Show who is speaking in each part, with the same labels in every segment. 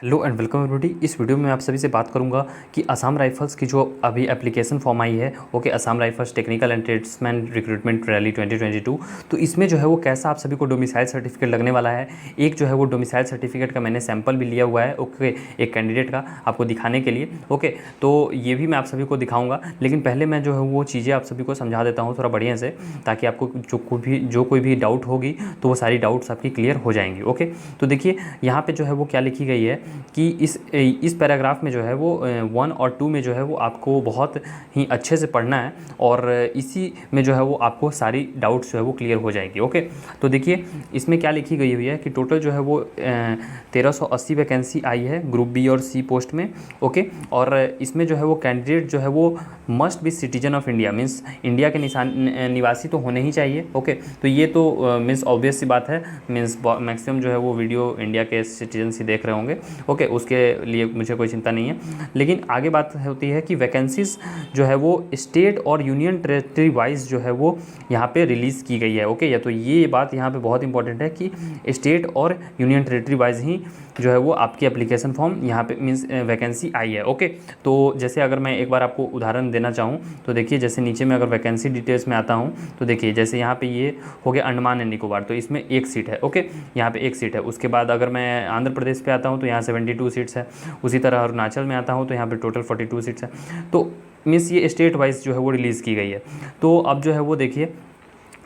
Speaker 1: Hello and welcome everybody. इस video में आप सभी से बात करूंगा कि असम राइफल्स की जो अभी एप्लीकेशन फॉर्म आई है, okay, Assam rifles technical and tradesman recruitment rally 2022। तो इसमें जो है वो कैसा आप सभी को डोमिसाइल सर्टिफिकेट लगने वाला है। एक जो है वो डोमिसाइल सर्टिफिकेट का मैंने सैंपल भी लिया हुआ है, ओके, एक कैंडिडेट का आपको दिखाने के लिए, ओके। तो ये भी मैं आप सभी को दिखाऊँगा, लेकिन पहले मैं जो है वो चीज़ें आप सभी को समझा देता हूँ थोड़ा बढ़िया से, ताकि आपको जो कोई भी डाउट होगी तो वो सारी डाउट्स आपकी क्लियर हो जाएंगी, ओके। तो देखिए यहाँ पे जो है वो क्या लिखी गई है कि इस पैराग्राफ में जो है वो 1 और 2 में जो है वो आपको बहुत ही अच्छे से पढ़ना है, और इसी में जो है वो आपको सारी डाउट्स जो है वो क्लियर हो जाएगी, ओके। तो देखिए इसमें क्या लिखी गई हुई है कि टोटल जो है वो 1380 वैकेंसी आई है ग्रुप बी और सी पोस्ट में, ओके। और इसमें जो है वो कैंडिडेट जो है वो must be citizen of India, means India के निवासी तो होने ही चाहिए, ओके। तो ये तो मीन्स ऑब्वियस सी बात है, मीन्स मैक्सिमम जो है वो वीडियो इंडिया के सिटीजन ही देख रहे होंगे, ओके। उसके लिए मुझे कोई चिंता नहीं है, लेकिन आगे बात होती है कि वैकेंसीज जो है वो स्टेट और यूनियन टेरेटरी वाइज जो है वो यहाँ पे रिलीज़ की गई है, ओके। या तो ये बात यहाँ पे बहुत इंपॉर्टेंट है कि स्टेट और यूनियन टेरेटरी वाइज ही जो है वो आपकी एप्लीकेशन फॉर्म यहाँ पे मीन्स वैकेंसी आई है, ओके। तो जैसे अगर मैं एक बार आपको उदाहरण देना चाहूँ तो देखिए, जैसे नीचे में अगर वैकेंसी डिटेल्स में आता हूँ तो देखिए जैसे यहाँ पे ये हो गया अंडमान एंड निकोबार, तो इसमें एक सीट है, ओके, यहाँ पे एक सीट है। उसके बाद अगर मैं आंध्र प्रदेश पे आता हूँ तो यहाँ 72 सीट्स है। उसी तरह अरुणाचल में आता हूँ तो यहाँ पे टोटल 42 सीट्स है। तो मीन्स ये स्टेट वाइज जो है वो रिलीज़ की गई है। तो अब जो है वो देखिए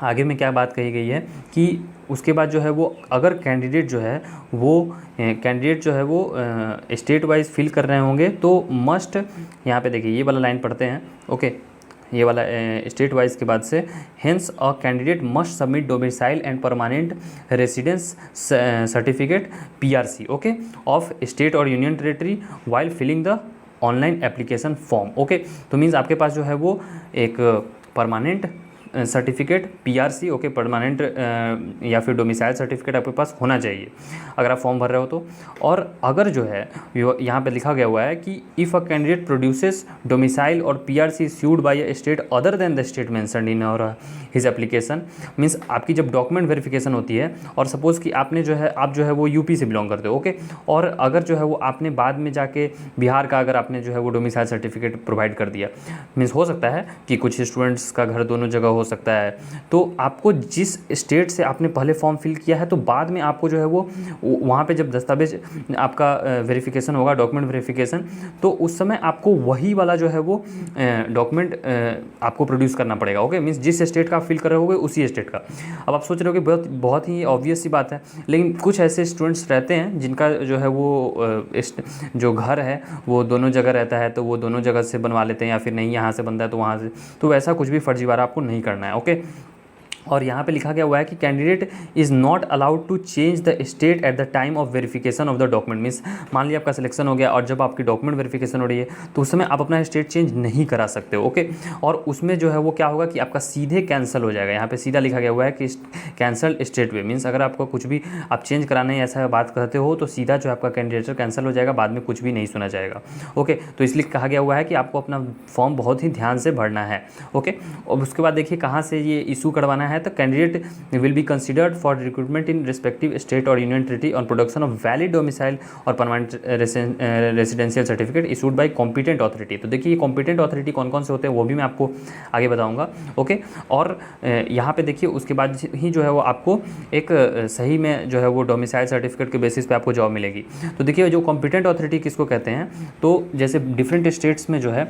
Speaker 1: आगे में क्या बात कही गई है कि उसके बाद जो है वो अगर कैंडिडेट जो है वो स्टेट वाइज फिल कर रहे होंगे तो मस्ट, यहाँ पे देखिए ये वाला लाइन पढ़ते हैं, ओके, ये वाला स्टेट वाइज के बाद से hence a candidate must submit domicile and permanent residence certificate PRC, okay, of state और union territory while filling the online application form, okay. तो मीन्स आपके पास जो है वो एक permanent certificate PRC, okay, permanent या फिर डोमिसाइल सर्टिफिकेट आपके पास होना चाहिए अगर आप फॉर्म भर रहे हो तो। और अगर जो है यहाँ पे लिखा गया हुआ है कि if a candidate produces domicile और PRC issued by a state other than the state mentioned in or his application, means आपकी जब डॉक्यूमेंट वेरिफिकेशन होती है और सपोज़ कि आपने जो है आप जो है वो यूपी से बिलोंग करते हो, ओके, और अगर जो है वो आपने बाद में जाके बिहार का अगर आपने जो है वो डोमिसाइल सर्टिफिकेट प्रोवाइड कर दिया, मीन्स हो सकता है कि कुछ स्टूडेंट्स का घर दोनों जगह हो सकता है, तो आपको जिस स्टेट से आपने पहले फॉर्म फिल किया है तो बाद में आपको जो है वो वहाँ पे जब दस्तावेज आपका वेरिफिकेशन होगा, डॉक्यूमेंट वेरिफिकेशन, तो उस समय आपको वही वाला जो है वो डॉक्यूमेंट आपको प्रोड्यूस करना पड़ेगा, ओके। मीन्स जिस स्टेट का आप फिल कर रहे होगे उसी स्टेट का। अब आप सोच रहे हो कि बहुत ही ऑब्वियस सी बात है, लेकिन कुछ ऐसे स्टूडेंट्स रहते हैं जिनका जो है वो जो घर है वो दोनों जगह रहता है, तो वो दोनों जगह से बनवा लेते हैं, या फिर नहीं यहाँ से बनता है तो वहाँ से, तो वैसा कुछ भी फर्जीवाड़ा आपको नहीं करना है, ओके। और यहाँ पे लिखा गया हुआ है कि candidate is not allowed to change the state at the time of verification of the document, means मान लिया आपका सिलेक्शन हो गया और जब आपकी डॉक्यूमेंट वेरिफिकेशन हो रही है तो उस समय आप अपना स्टेट चेंज नहीं करा सकते हो, ओके। और उसमें जो है वो क्या होगा कि आपका सीधे कैंसिल हो जाएगा। यहाँ पे सीधा लिखा गया हुआ है कि कैंसल स्टेट वे, मीन्स अगर आपको कुछ भी आप चेंज कराने ऐसा बात करते हो तो सीधा जो आपका कैंडिडेटर कैंसिल हो जाएगा, बाद में कुछ भी नहीं सुना जाएगा, ओके। तो इसलिए कहा गया हुआ है कि आपको अपना फॉर्म बहुत ही ध्यान से भरना है, ओके। और उसके बाद देखिए कहाँ से ये इशू करवाना है, तो candidate will be considered for recruitment in respective state or union territory on production of valid domicile और permanent residential certificate issued by competent authority। तो देखिए ये competent authority कौन कौन से होते हैं वो भी मैं आपको आगे बताऊंगा, ओके। और यहाँ पे देखिए उसके बाद ही जो है वो आपको एक सही में जो है वो डोमिसाइल सर्टिफिकेट के बेसिस पे आपको जॉब मिलेगी। तो देखिए जो competent authority किसको कहते हैं, तो जैसे डिफरेंट स्टेट्स में जो है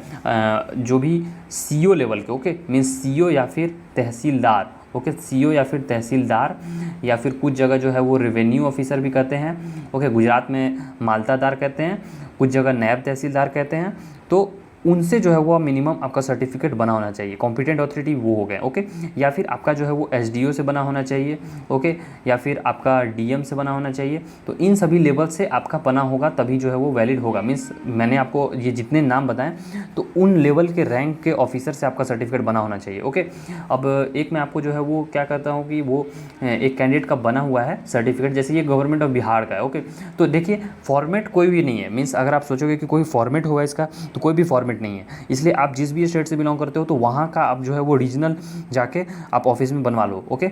Speaker 1: जो भी CO लेवल के, ओके, मीन्स CO या फिर तहसीलदार, ओके, CO या फिर तहसीलदार, या फिर कुछ जगह जो है वो रेवेन्यू ऑफिसर भी कहते हैं, ओके। गुजरात में मालतादार कहते हैं, कुछ जगह नायब तहसीलदार कहते हैं। तो उनसे जो है वो मिनिमम आपका सर्टिफिकेट बना होना चाहिए, कॉम्पिटेंट अथॉरिटी वो हो गए, ओके। या फिर आपका जो है वो SDO से बना होना चाहिए, ओके, या फिर आपका DM से बना होना चाहिए। तो इन सभी लेवल से आपका बना होगा तभी जो है वो वैलिड होगा। मीन्स मैंने आपको ये जितने नाम बताएं तो उन लेवल के रैंक के ऑफिसर से आपका सर्टिफिकेट बना होना चाहिए, ओके। अब एक मैं आपको जो है वो क्या कहता हूँ कि वो एक कैंडिडेट का बना हुआ है सर्टिफिकेट, जैसे ये गवर्नमेंट ऑफ बिहार का है, ओके। तो देखिए फॉर्मेट कोई भी नहीं है, मीन्स अगर आप सोचोगे कि कोई फॉर्मेट होगा इसका, तो कोई भी फॉर्मेट नहीं है। इसलिए आप जिस भी स्टेट से बिलोंग करते हो तो वहाँ का आप जो है वो रीजनल जाके आप ऑफिस में बनवा लो, ओके।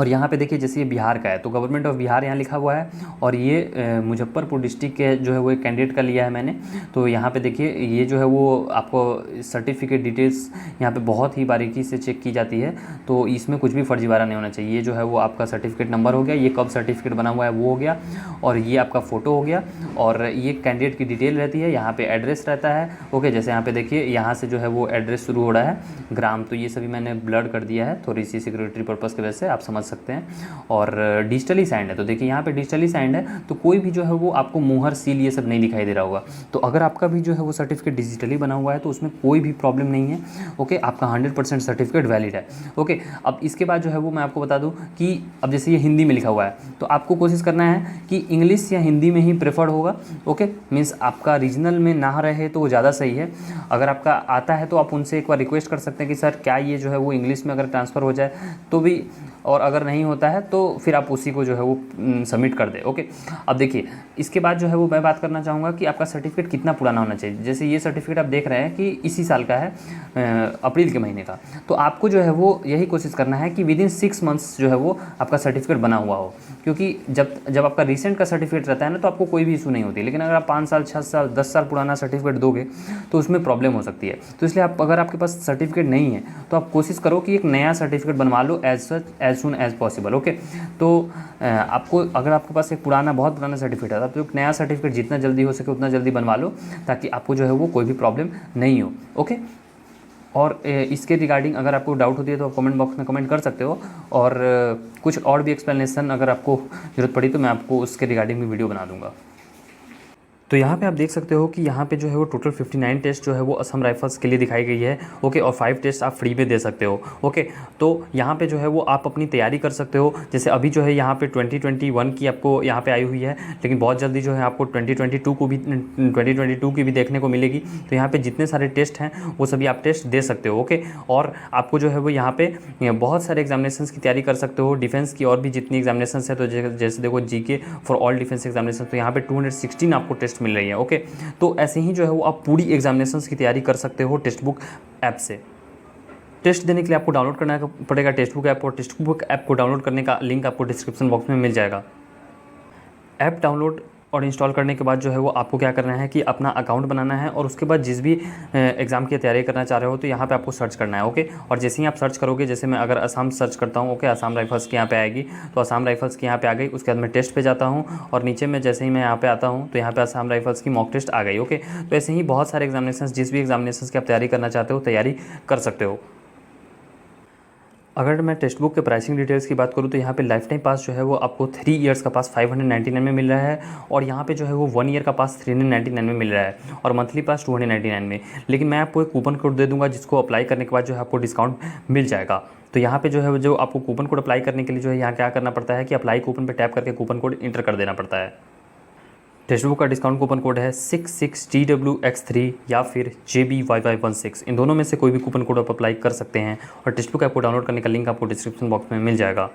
Speaker 1: और यहाँ पे देखिए जैसे ये बिहार का है तो गवर्नमेंट ऑफ बिहार यहाँ लिखा हुआ है, और ये मुजफ्फरपुर डिस्ट्रिक्ट के जो है वो एक कैंडिडेट का लिया है मैंने। तो यहाँ पे देखिए ये जो है वो आपको सर्टिफिकेट डिटेल्स यहाँ पे बहुत ही बारीकी से चेक की जाती है, तो इसमें कुछ भी फर्जीवाड़ा नहीं होना चाहिए। ये जो है वो आपका सर्टिफिकेट नंबर हो गया, ये कब सर्टिफिकेट बना हुआ है वो हो गया, और ये आपका फ़ोटो हो गया, और ये कैंडिडेट की डिटेल रहती है, यहाँ पे एड्रेस रहता है। ओके, जैसे यहाँ पे देखिए यहाँ से जो है वो एड्रेस शुरू हो रहा है, ग्राम, तो ये सभी मैंने ब्लर कर दिया है थोड़ी सी सिक्योरिटी पर्पज़ की वजह से, आप समझ सकते हैं। और डिजिटली साइंड है, तो देखिए यहाँ पे डिजिटली साइंड है, तो कोई भी जो है वो आपको मुहर सील ये सब नहीं दिखाई दे रहा होगा। तो अगर आपका भी जो है वो सर्टिफिकेट डिजिटली बना हुआ है तो उसमें कोई भी प्रॉब्लम नहीं है। ओके, आपका 100% सर्टिफिकेट वैलिड है। ओके, अब इसके बाद जो है वो मैं आपको बता दूं कि अब जैसे ये हिंदी में लिखा हुआ है तो आपको कोशिश करना है कि इंग्लिश या हिंदी में ही प्रेफर्ड होगा। ओके, मीन्स आपका रीजनल में ना रहे तो वो ज़्यादा सही है। अगर आपका आता है तो आप उनसे एक बार रिक्वेस्ट कर सकते हैं कि सर क्या ये जो है वो इंग्लिश में अगर ट्रांसफ़र हो जाए तो भी, और अगर नहीं होता है तो फिर आप उसी को जो है वो सबमिट कर दें। ओके, अब देखिए इसके बाद जो है वो मैं बात करना चाहूँगा कि आपका सर्टिफिकेट कितना पुराना होना चाहिए। जैसे ये सर्टिफिकेट आप देख रहे हैं कि इसी साल का है, अप्रैल के महीने का, तो आपको जो है वो यही कोशिश करना है कि विदिन 6 मंथ्स जो है वो आपका सर्टिफिकेट बना हुआ हो, क्योंकि जब आपका रिसेंट का सर्टिफिकेट रहता है ना तो आपको कोई भी इशू नहीं होती, लेकिन अगर आप 5 साल 6 साल 10 साल पुराना सर्टिफिकेट दोगे तो उसमें प्रॉब्लम हो सकती है। तो इसलिए आप अगर आपके पास सर्टिफिकेट नहीं है तो आप कोशिश करो कि एक नया सर्टिफिकेट बनवा लो as soon as possible. Okay, तो आपको अगर आपके पास एक पुराना बहुत पुराना सर्टिफिकेट है तो एक नया सर्टिफिकेट जितना जल्दी हो सके उतना जल्दी बनवा लो, ताकि आपको जो है वो कोई भी प्रॉब्लम नहीं हो। ओके, और इसके रिगार्डिंग अगर आपको डाउट होती है तो आप कमेंट बॉक्स में कमेंट कर सकते हो, और कुछ और भी एक्सप्लेनेशन अगर आपको ज़रूरत पड़ी तो मैं आपको उसके रिगार्डिंग भी वीडियो बना दूंगा। तो यहाँ पे आप देख सकते हो कि यहाँ पे जो है वो टोटल 59 टेस्ट जो है वो असम राइफल्स के लिए दिखाई गई है। ओके, और 5 टेस्ट आप फ्री में दे सकते हो। ओके, तो यहाँ पे जो है वो आप अपनी तैयारी कर सकते हो। जैसे अभी जो है यहाँ पे 2021 की आपको यहाँ पे आई हुई है, लेकिन बहुत जल्दी जो है आपको 2022 की भी देखने को मिलेगी। तो यहाँ पर जितने सारे टेस्ट हैं वो सभी आप टेस्ट दे सकते हो। ओके, और आपको जो है वो यहाँ पे बहुत सारे एग्जामिनेशन की तैयारी कर सकते हो, डिफेंस की और भी जितनी एग्जामिनेशन है। तो जैसे देखो GK for all defence examination, तो यहाँ पे 216 आपको टेस्ट मिल रही है। ओके, तो ऐसे ही जो है वो आप पूरी एग्जामिनेशंस की तैयारी कर सकते हो टेक्स्ट बुक ऐप से। टेस्ट देने के लिए आपको डाउनलोड करना पड़ेगा टेक्स्ट बुक ऐप, और टेक्स्ट बुक ऐप को डाउनलोड करने का लिंक आपको डिस्क्रिप्शन बॉक्स में मिल जाएगा। ऐप डाउनलोड और इंस्टॉल करने के बाद जो है वो आपको क्या करना है कि अपना अकाउंट बनाना है, और उसके बाद जिस भी एग्ज़ाम की तैयारी करना चाह रहे हो तो यहाँ पे आपको सर्च करना है। ओके, और जैसे ही आप सर्च करोगे, जैसे मैं अगर असम सर्च करता हूँ, ओके, असम राइफल्स की यहाँ पे आएगी, तो असम राइफल्स की यहाँ पे आ गई। उसके बाद मैं टेस्ट पे जाता हूँ, और नीचे में जैसे ही मैं यहाँ पे आता हूँ तो यहाँ पे असम राइफल्स की मॉक टेस्ट आ गई। ओके, तो ऐसे ही बहुत सारे एग्जामिनेशन, जिस भी एग्जामिनेशन की आप तैयारी करना चाहते हो तैयारी कर सकते हो। अगर मैं टेक्स्ट बुक के प्राइसिंग डिटेल्स की बात करूँ तो यहाँ पे लाइफ टाइम पास जो है वो आपको 3 इयर्स का पास 599 में मिल रहा है, और यहाँ पे जो है वो 1 ईयर का पास 399 में मिल रहा है, और मंथली पास 299 में। लेकिन मैं आपको एक कूपन कोड दे दूँगा जिसको अप्लाई करने के बाद जो है आपको डिस्काउंट मिल जाएगा। तो यहाँ पे जो है जो आपको कूपन कोड अप्लाई करने के लिए जो है यहाँ क्या करना पड़ता है कि अप्लाई कूपन पर टैप करके कूपन कोड इंटर कर देना पड़ता है। टेक्स्ट बुक का डिस्काउंट कूपन कोड है 66TWX3 या फिर JBYY16। इन दोनों में से कोई भी कूपन कोड आप अप्लाई कर सकते हैं, और टेक्स्ट बुक ऐप को डाउनलोड करने का लिंक आपको डिस्क्रिप्शन बॉक्स में मिल जाएगा।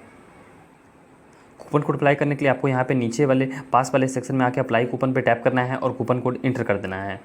Speaker 1: कूपन कोड अप्लाई करने के लिए आपको यहाँ पे नीचे वाले पास वाले सेक्शन में आके अप्लाई कूपन पे टैप करना है और कूपन कोड इंटर कर देना है।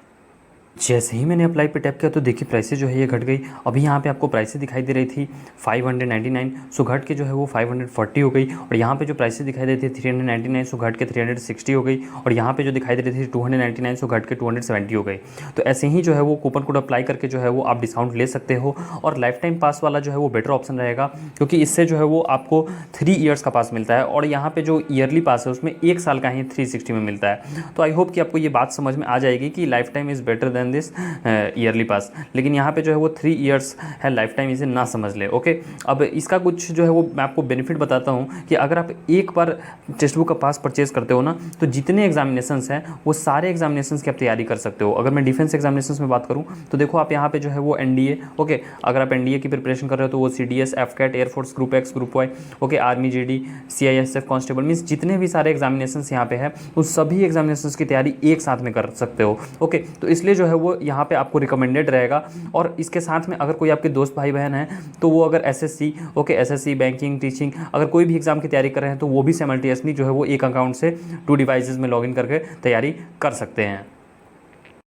Speaker 1: जैसे ही मैंने अप्लाई पे टैप किया तो देखिए प्राइसेस जो है ये घट गई। अभी यहाँ पे आपको प्राइसेस दिखाई दे रही थी 599, सो घट के जो है वो 540 हो गई, और यहाँ पे जो प्राइसेस दिखाई दे रही थी 399, सो घट के 360 हो गई, और यहाँ पे जो दिखाई दे रही थी 299, सो घट के 270 हो गई। तो ऐसे ही जो है वो कूपन कोड अप्लाई करके जो है वो आप डिस्काउंट ले सकते हो, और लाइफ टाइम पास वाला जो है वो बेटर ऑप्शन रहेगा, क्योंकि इससे जो है वो आपको 3 इयर्स का पास मिलता है, और यहाँ पे जो ईयरली पास है उसमें 1 साल का ही 360 में मिलता है। तो आई होप कि आपको ये बात समझ में आ जाएगी कि life time is better than this yearly pass, लेकिन यहाँ पे जो है वो 3 इयर्स है लाइफ टाइम, इसे ना समझ ले। ओके, अब इसका कुछ जो है वो मैं आपको बेनिफिट बताता हूँ कि अगर आप एक बार टेक्स्ट बुक का पास परचेज करते हो ना, तो जितने एग्जामिनेशंस हैं वो सारे एग्जामिनेशंस की आप तैयारी कर सकते हो। अगर मैं डिफेंस एग्जामिनेशंस में बात करूँ तो देखो आप यहाँ पे जो है वो NDA, ओके, अगर आप NDA की प्रिपरेशन कर रहे हो तो वो CDS, FCAT, air force group X, group Y, okay, army GD, CISF constable, means जितने भी सारे एग्जामिनेशंस यहाँ पे है उस सभी एग्जामिनेशंस की तैयारी एक साथ में कर सकते हो। ओके, तो इसलिए जो है वो यहाँ पे आपको रिकमेंडेड रहेगा। और इसके साथ में अगर कोई आपके दोस्त भाई बहन हैं तो वो अगर SSC, okay, SSC, banking, teaching, अगर कोई भी एग्जाम की तैयारी कर रहे हैं तो वो भी साइमल्टेनियसली जो है वो एक अकाउंट से 2 डिवाइसेस में लॉगिन करके तैयारी कर सकते हैं।